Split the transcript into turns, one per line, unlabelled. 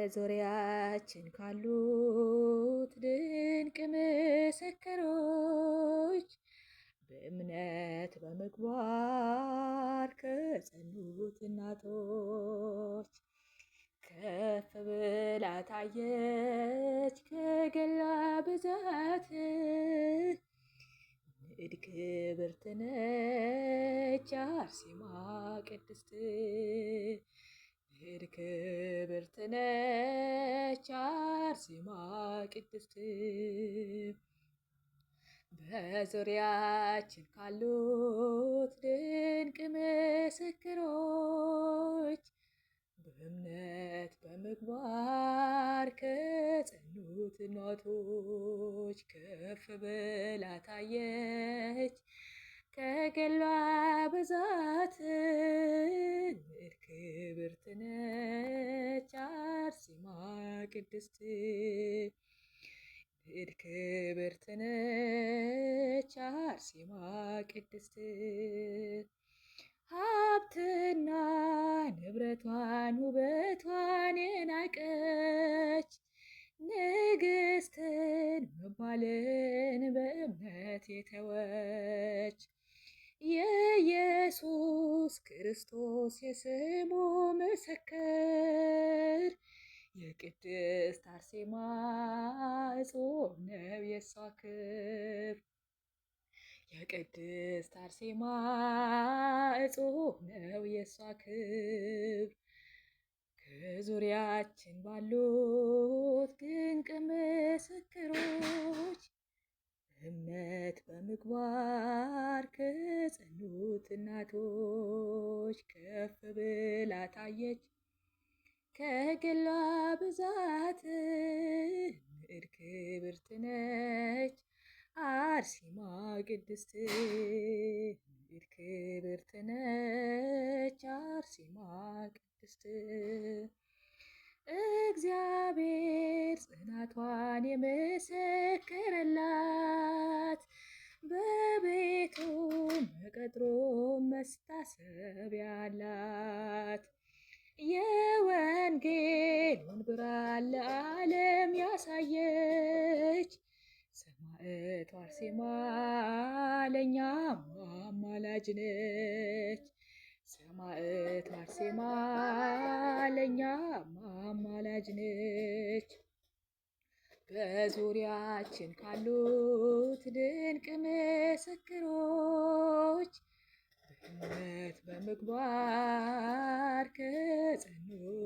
በዙሪያችን ካሉት ድንቅ ምስክሮች በእምነት በምግባር ከጸኑት እናቶች ከፍ ብላ ታየች ከገላ ብዛት ንዕድ ክብርት ነች አርሴማ ቅድስት ንዕድ ክብርት ነች አርሴማ ቅድስት። በዙሪያችን ካሉት ድንቅ ምስክሮች በእምነት በምግባር ከጸኑት እናቶች ከፍ ብላ ታየች ከገሏ ብዛት ንዕድ ክብርት ነች አርሴማ ቅድስት ንዕድ ክብርት ነች አርሴማ ቅድስት። ሀብትና ንብረቷን ውበቷን የናቀች ንግሥትን መባልን በእምነት የተወች የኢየሱስ ክርስቶስ የስሙ ምስክር የቅድስት አርሴማ እጹብ ነው የሷ ክብር የቅድስት አርሴማ እጹብ ነው የሷ ክብር። ከዙሪያችን ባሉት ድንቅ ምስክሮች በእምነት በምግባር ከጸኑት እናቶች ከፍ ብላ ታየች ከገሏ ብዛት ንዕድ ክብርት ነች አርሴማ ቅድስት ንዕድ ክብርት ነች አርሴማ ቅድስት። እግዚአብሔር ጽናቷን የመሰከረላት በቤቱ በቅጥሩ መታሰቢያ አላት። የወንጌሉን ብርሃን ለዓለም ያሳየች ሰማዕቷ አርሴማ ለእኛ አማላጅ ነች። ሰማዕቷ አርሴማ ለእኛ አማላጅ ነች። በዙሪያችን ካሉት ድንቅ ምስክሮች በእምነት በምግባር ከጸኑት